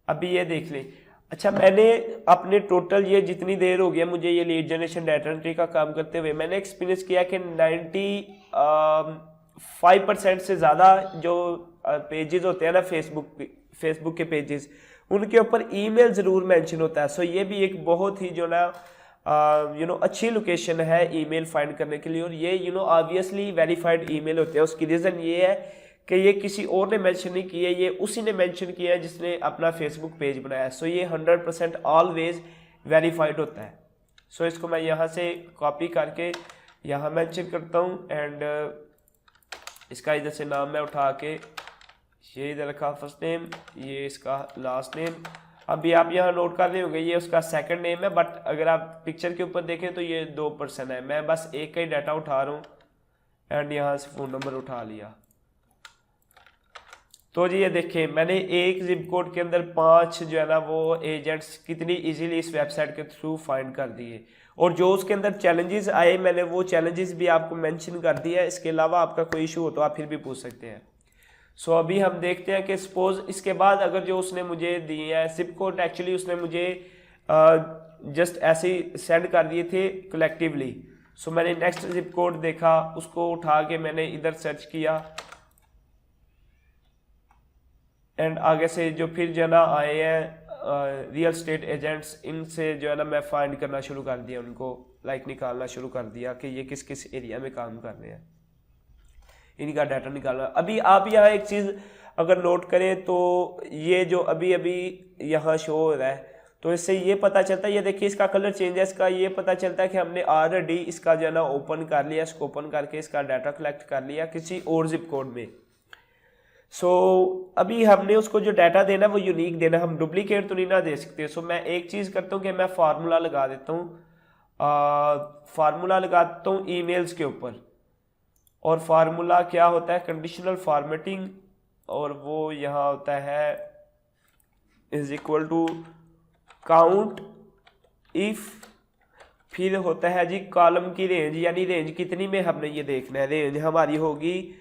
Speaker 1: अभी ये देख लें। अच्छा मैंने अपने टोटल ये जितनी देर हो गया मुझे ये लीड जनरेशन डाटा एंट्री का काम करते हुए, मैंने एक्सपीरियंस किया कि 95% से ज़्यादा जो पेजेस होते हैं ना फेसबुक के पेजेस, उनके ऊपर ईमेल ज़रूर मेंशन होता है। सो ये भी एक बहुत ही जो ना अच्छी लोकेशन है ईमेल फाइंड करने के लिए। और ये ऑब्वियसली वेरीफाइड ईमेल होते हैं। उसकी रीज़न ये है कि ये किसी और ने मेंशन नहीं किया, ये उसी ने मेंशन किया है जिसने अपना फेसबुक पेज बनाया है। सो ये 100% ऑलवेज वेरीफाइड होता है। सो इसको मैं यहाँ से कॉपी करके यहाँ मेंशन करता हूँ एंड इसका इधर से नाम मैं उठा के ये इधर रखा फर्स्ट नेम, ये इसका लास्ट नेम। अभी आप यहाँ नोट कर रहे होंगे ये उसका सेकंड नेम है, बट अगर आप पिक्चर के ऊपर देखें तो ये 2 पर्सन है। मैं बस एक का ही डाटा उठा रहा हूँ एंड यहाँ से फ़ोन नंबर उठा लिया। तो जी ये देखें मैंने एक जिप कोड के अंदर 5 जो है ना वो एजेंट्स कितनी इजीली इस वेबसाइट के थ्रू फाइंड कर दिए। और जो उसके अंदर चैलेंजेस आए मैंने वो चैलेंजेस भी आपको मेंशन कर दिया है। इसके अलावा आपका कोई इशू हो तो आप फिर भी पूछ सकते हैं। सो अभी हम देखते हैं कि सपोज इसके बाद अगर जो उसने मुझे दिए है जिप कोड, एक्चुअली उसने मुझे जस्ट ऐसे ही सेंड कर दिए थे कलेक्टिवली। सो मैंने नेक्स्ट जिप कोड देखा, उसको उठा के मैंने इधर सर्च किया एंड आगे से जो फिर जो है ना आए हैं रियल स्टेट एजेंट्स, इनसे जो है ना मैं फाइंड करना शुरू कर दिया, उनको लाइक निकालना शुरू कर दिया कि ये किस किस एरिया में काम कर रहे हैं, इनका डाटा निकालना। अभी आप यहाँ एक चीज़ अगर नोट करें तो ये जो अभी अभी यहाँ शो हो रहा है तो इससे ये पता चलता है, ये देखिए इसका कलर चेंज है, इसका ये पता चलता है कि हमने ऑलरेडी इसका जो है ना ओपन कर लिया, इसको ओपन करके इसका डाटा कलेक्ट कर लिया किसी और जिप कोड में। सो अभी हमने उसको जो डाटा देना है वो यूनिक देना, हम डुप्लीकेट तो नहीं ना दे सकते। सो मैं एक चीज़ करता हूँ कि मैं फार्मूला लगा देता हूँ, फार्मूला लगाता हूँ ईमेल्स के ऊपर। और फार्मूला क्या होता है, कंडीशनल फॉर्मेटिंग, और वो यहाँ होता है is equal to count if, फिर होता है जी कॉलम की रेंज, यानी रेंज कितनी में हमने ये देखना है। रेंज हमारी होगी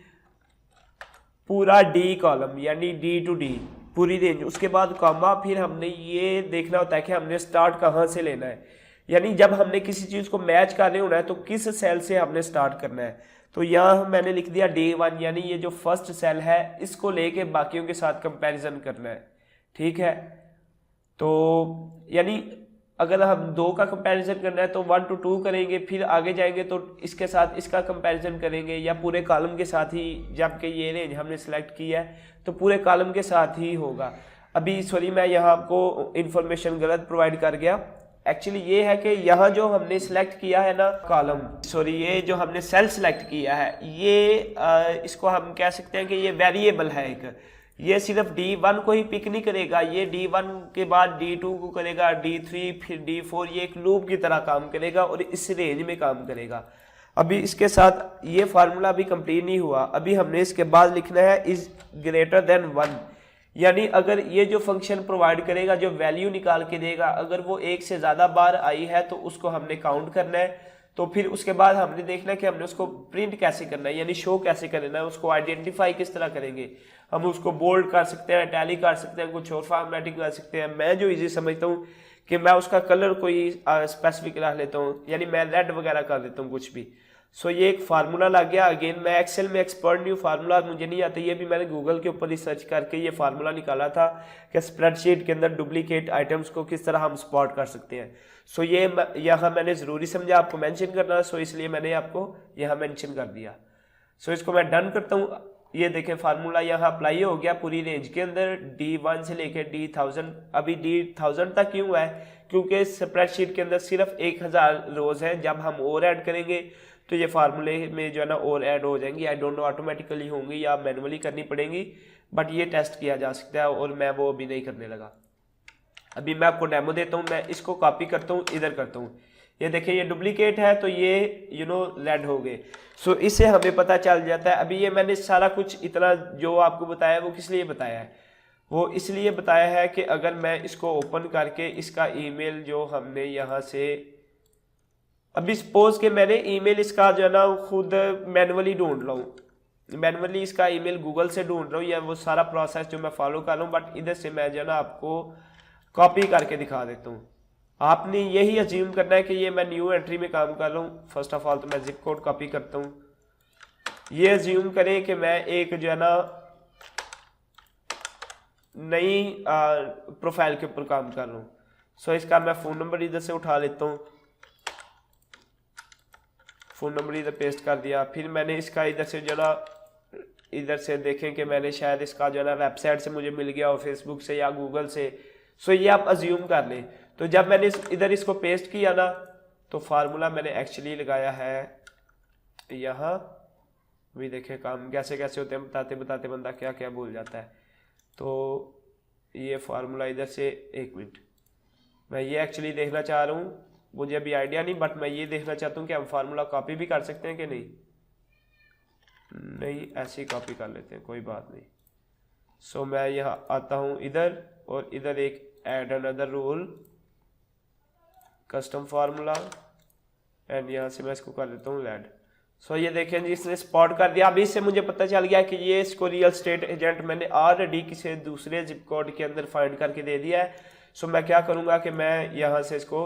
Speaker 1: पूरा डी कॉलम यानी डी टू डी पूरी रेंज। उसके बाद कॉमा, फिर हमने ये देखना होता है कि हमने स्टार्ट कहाँ से लेना है, यानी जब हमने किसी चीज़ को मैच कर रहे होना है तो किस सेल से हमने स्टार्ट करना है। तो यहाँ मैंने लिख दिया D1, यानी ये जो फर्स्ट सेल है इसको लेके बाकियों के साथ कंपैरिजन करना है। ठीक है, तो यानी अगर हम 2 का कंपैरिजन करना है तो 1 to 2 करेंगे, फिर आगे जाएंगे तो इसके साथ इसका कंपैरिजन करेंगे, या पूरे कॉलम के साथ ही, जबकि ये रेंज हमने सेलेक्ट किया है तो पूरे कॉलम के साथ ही होगा। अभी सॉरी मैं यहाँ आपको इन्फॉर्मेशन गलत प्रोवाइड कर गया। एक्चुअली ये है कि यहाँ जो हमने सिलेक्ट किया है ना कॉलम, सॉरी ये जो हमने सेल सिलेक्ट किया है ये इसको हम कह सकते हैं कि ये वेरिएबल है एक, ये सिर्फ D1 को ही पिक नहीं करेगा, ये D1 के बाद D2 को करेगा, D3 फिर D4, ये एक लूप की तरह काम करेगा और इस रेंज में काम करेगा। अभी इसके साथ ये फार्मूला अभी कंप्लीट नहीं हुआ, अभी हमने इसके बाद लिखना है इज ग्रेटर देन 1, यानी अगर ये जो फंक्शन प्रोवाइड करेगा जो वैल्यू निकाल के देगा अगर वो 1 से ज़्यादा बार आई है तो उसको हमने काउंट करना है। तो फिर उसके बाद हमने देखना है कि हमने उसको प्रिंट कैसे करना है, यानी शो कैसे करना है, उसको आइडेंटिफाई किस तरह करेंगे। हम उसको बोल्ड कर सकते हैं, टैली कर सकते हैं, कुछ और फॉर्मेटिंग कर सकते हैं। मैं जो इजी समझता हूँ कि मैं उसका कलर कोई स्पेसिफिक रख लेता हूँ, यानी मैं रेड वगैरह कर देता हूँ कुछ भी। सो ये एक फार्मूला लग गया। अगेन मैं एक्सेल में एक्सपर्ट नहीं हूँ, फार्मूला मुझे नहीं आता, ये भी मैंने गूगल के ऊपर रिसर्च करके ये फार्मूला निकाला था कि स्प्रेडशीट के अंदर डुप्लीकेट आइटम्स को किस तरह हम स्पॉट कर सकते हैं। सो ये यहाँ मैंने ज़रूरी समझा आपको मेंशन करना, सो इसलिए मैंने आपको यहाँ मेंशन कर दिया। सो इसको मैं डन करता हूँ। ये देखें फार्मूला यहाँ अप्लाई हो गया पूरी रेंज के अंदर, D1 से लेके D1000। अभी D1000 तक क्यों है, क्योंकि स्प्रेडशीट के अंदर सिर्फ 1000 रोज हैं। जब हम और ऐड करेंगे तो ये फार्मूले में जो है ना और ऐड हो जाएंगी। आई डोंट नो ऑटोमेटिकली होंगी या मैनुअली करनी पड़ेंगी, बट ये टेस्ट किया जा सकता है और मैं वो अभी नहीं करने लगा। अभी मैं आपको डेमो देता हूँ, मैं इसको कॉपी करता हूँ, इधर करता हूँ, ये देखिए ये डुप्लीकेट है, तो ये रेड हो गए। सो इससे हमें पता चल जाता है। अभी ये मैंने सारा कुछ इतना जो आपको बताया वो किस लिए बताया है, वो इसलिए बताया है कि अगर मैं इसको ओपन करके इसका ईमेल जो हमने यहाँ से, अभी सपोज के मैंने ईमेल इसका जो है ना खुद मैनुअली ढूंढ रहा हूँ, मैनुअली इसका ईमेल गूगल से ढूंढ रहा हूँ, या वो सारा प्रोसेस जो मैं फॉलो कर रहा हूँ, बट इधर से मैं जो है ना आपको कॉपी करके दिखा देता हूँ। आपने यही अज्यूम करना है कि ये मैं न्यू एंट्री में काम कर रहा हूँ। फर्स्ट ऑफ ऑल तो मैं जिप कोड कॉपी करता हूँ। ये अज्यूम करें कि मैं एक जो है ना नई प्रोफाइल के ऊपर काम कर रहा हूँ। सो इसका मैं फ़ोन नंबर इधर से उठा लेता हूँ, फ़ोन नंबर इधर पेस्ट कर दिया। फिर मैंने इसका इधर से जो ना, इधर से देखें कि मैंने शायद इसका जो है ना वेबसाइट से मुझे मिल गया हो, फेसबुक से या गूगल से। सो ये आप अज्यूम कर लें। तो जब मैंने इधर इसको पेस्ट किया ना, तो फार्मूला मैंने एक्चुअली लगाया है यहाँ। भी देखें काम कैसे कैसे होते हैं, बताते बताते बंदा क्या क्या भूल जाता है। तो ये फार्मूला इधर से, एक मिनट, मैं ये एक्चुअली देखना चाह रहा हूँ, मुझे अभी आइडिया नहीं, बट मैं ये देखना चाहता हूँ कि हम फार्मूला कॉपी भी कर सकते हैं कि नहीं। नहीं, ऐसे ही कॉपी कर लेते हैं, कोई बात नहीं। सो मैं यहाँ आता हूँ इधर, और इधर एक add another rule custom formula, and यहाँ से मैं इसको कर देता हूँ लैड। सो ये देखें जी, इसने स्पॉट कर दिया। अभी इससे मुझे पता चल गया कि ये इसको रियल स्टेट एजेंट मैंने ऑलरेडी किसी दूसरे जिप कोड के अंदर फाइंड करके दे दिया है। सो मैं क्या करूँगा कि मैं यहाँ से इसको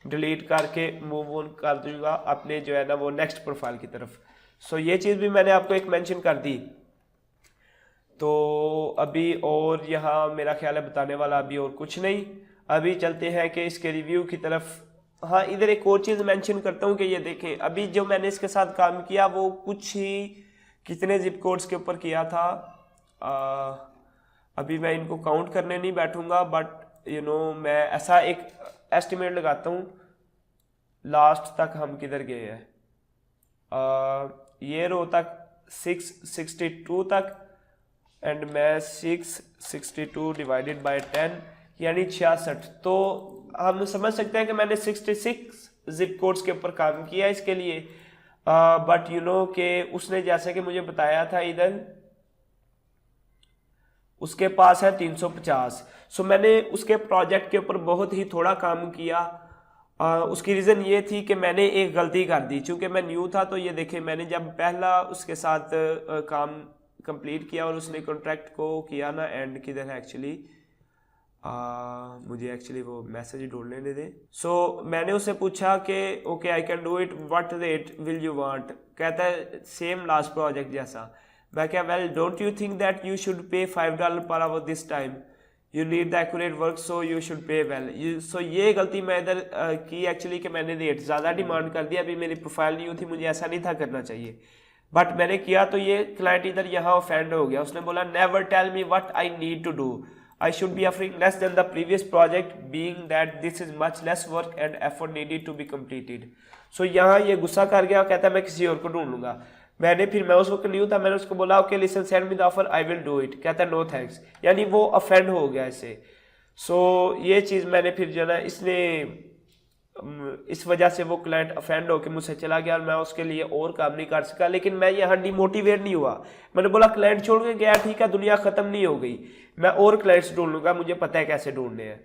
Speaker 1: डिलीट करके मूव ऑन कर दूंगा अपने जो है ना वो नेक्स्ट प्रोफाइल की तरफ। सो ये चीज़ भी मैंने आपको एक मेंशन कर दी। तो अभी और यहाँ मेरा ख्याल है बताने वाला अभी और कुछ नहीं। अभी चलते हैं कि इसके रिव्यू की तरफ। हाँ, इधर एक और चीज़ मेंशन करता हूँ कि ये देखें, अभी जो मैंने इसके साथ काम किया वो कुछ ही कितने जिप कोड्स के ऊपर किया था। अभी मैं इनको काउंट करने नहीं बैठूंगा, बट मैं ऐसा एक एस्टिमेट लगाता हूँ लास्ट तक हम किधर गए हैं। ये रो तक 662 तक, एंड मैं 662 डिवाइडेड बाय 10 यानी 66। तो हम समझ सकते हैं कि मैंने 66 जिप कोड्स के ऊपर काम किया इसके लिए। बट कि उसने जैसे कि मुझे बताया था इधर उसके पास है 350। सो मैंने उसके प्रोजेक्ट के ऊपर बहुत ही थोड़ा काम किया। उसकी रीज़न ये थी कि मैंने एक गलती कर दी, चूँकि मैं न्यू था। तो ये देखे, मैंने जब पहला उसके साथ काम कंप्लीट किया और उसने कॉन्ट्रैक्ट को किया ना, एंड किधर है एक्चुअली, मुझे एक्चुअली वो मैसेज ढूंढने दे दे। सो मैंने उससे पूछा कि okay I can do it, what rate will you want. कहता है सेम लास्ट प्रोजेक्ट जैसा। मैं क्या, well don't you think that you should pay $5 per hour this time, you need the accurate work so you should pay well. सो ये गलती मैं इधर की एक्चुअली कि मैंने रेट ज़्यादा डिमांड कर दिया। अभी मेरी प्रोफाइल न्यू थी, मुझे ऐसा नहीं था करना चाहिए, बट मैंने किया। तो ये क्लाइंट इधर यहाँ ऑफेंड हो गया। उसने बोला never tell me what I need to do, I should be offering less than the previous project, being that this is much less work and effort needed to be completed. So यहाँ ये गुस्सा कर गया, कहता है मैं किसी और को ढूंढ लूंगा। फिर मैं उस वक्त न्यू था, मैंने उसको बोला okay listen send me the offer I will do it. कहता है नो थैंक्स, यानी वो ऑफेंड हो गया इससे। सो ये चीज़ मैंने फिर जो है इसने इस वजह से वो क्लाइंट अफेंड होकर मुझसे चला गया और मैं उसके लिए और काम नहीं कर सका। लेकिन मैं यहाँ डिमोटिवेट नहीं हुआ। मैंने बोला क्लाइंट छोड़ के गया, ठीक है, दुनिया ख़त्म नहीं हो गई, मैं और क्लाइंट्स ढूंढ लूँगा, मुझे पता है कैसे ढूंढने हैं।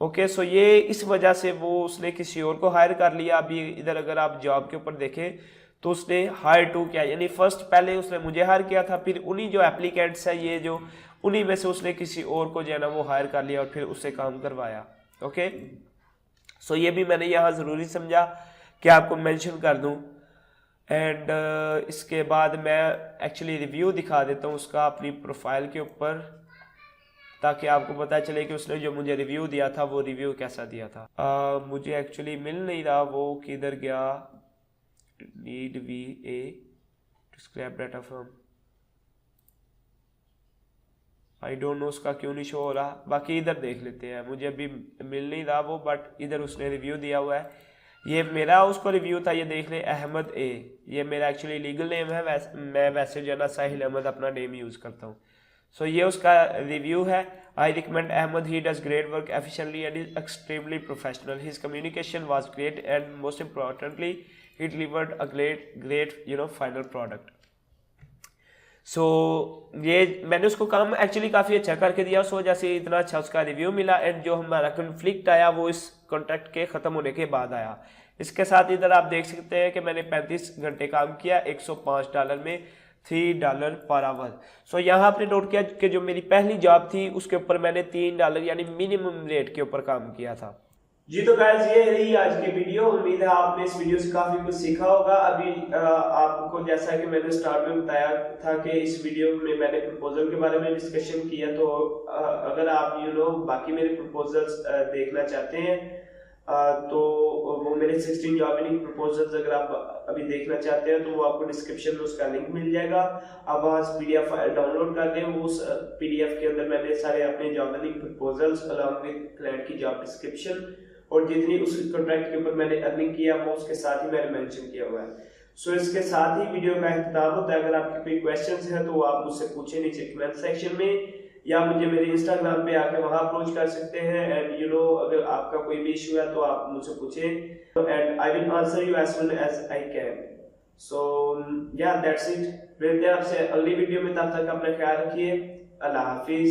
Speaker 1: ओके, सो ये इस वजह से वो उसने किसी और को हायर कर लिया। अभी इधर अगर आप जॉब के ऊपर देखें तो उसने हायर टू किया, यानी फर्स्ट पहले उसने मुझे हायर किया था, फिर उन्हीं जो एप्लीकेंट्स है ये जो उन्हीं में से उसने किसी और को जो है ना वो हायर कर लिया और फिर उससे काम करवाया। ओके, सो ये भी मैंने यहाँ ज़रूरी समझा कि आपको मेंशन कर दूँ। एंड इसके बाद मैं एक्चुअली रिव्यू दिखा देता हूँ उसका अपनी प्रोफाइल के ऊपर, ताकि आपको पता चले कि उसने जो मुझे रिव्यू दिया था वो रिव्यू कैसा दिया था। मुझे एक्चुअली मिल नहीं रहा वो किधर गया। Need we a to scrape data from, I don't know उसका क्यों नहीं शो हो रहा। बाकी इधर देख लेते हैं, मुझे अभी मिल नहीं रहा वो, बट इधर उसने रिव्यू दिया हुआ है। ये मेरा उसको रिव्यू था, ये देख लें, अहमद ए, ये मेरा एक्चुअली लीगल नेम है। मैं वैसे जो है ना साहिल अहमद अपना नेम यूज़ करता हूँ। सो ये उसका रिव्यू है। I recommend Ahmed, he does great work efficiently and is extremely professional, his communication was great and most importantly he delivered a great final product. So ये मैंने उसको काम एक्चुअली काफ़ी अच्छा करके दिया, उस वजह से इतना अच्छा उसका रिव्यू मिला। एंड जो हमारा कन्फ्लिक्ट आया वो इस कॉन्ट्रैक्ट के ख़त्म होने के बाद आया। इसके साथ इधर आप देख सकते हैं कि मैंने 35 घंटे काम किया $105 में, $3 पर आवर। सो यहाँ आपने नोट किया कि जो मेरी पहली जॉब थी उसके ऊपर मैंने $3 यानी मिनिमम रेट के ऊपर काम किया था। जी तो गाइस ये रही आज की वीडियो। उम्मीद है आपने इस वीडियो से काफी कुछ सीखा होगा। अभी आपको जैसा कि मैंने स्टार्ट में बताया था कि इस वीडियो में मैंने प्रपोजल के बारे में डिस्कशन किया, तो अगर आप बाकी मेरे प्रपोजल्स देखना चाहते हैं तो वो मेरे 16 जॉइनिंग प्रपोजल्स अगर आप अभी देखना चाहते हैं तो वो आपको डिस्क्रिप्शन में उसका लिंक मिल जाएगा। आप वहाँ से PDF फाइल डाउनलोड कर लें। उस PDF के अंदर मैंने सारे अपने joining proposals along with client की जॉब डिस्क्रिप्शन और जितनी उस कॉन्ट्रैक्ट के ऊपर मैंने अर्निंग किया वो उसके साथ ही मैंने मेंशन किया हुआ है। सो इसके साथ ही वीडियो का इख्तिताम होता है। अगर आपके कोई क्वेश्चंस हैं तो आप मुझसे पूछें नीचे कमेंट सेक्शन में, या मुझे मेरे इंस्टाग्राम पे आके वहां अप्रोच कर सकते हैं। एंड अगर आपका कोई भी इशू है तो आप मुझसे पूछें and I will answer you as soon as I can. So yeah that's it. मिलते हैं आपसे अगली वीडियो में, तब तक अपना ख्याल रखिए। अल्लाह हाफिज।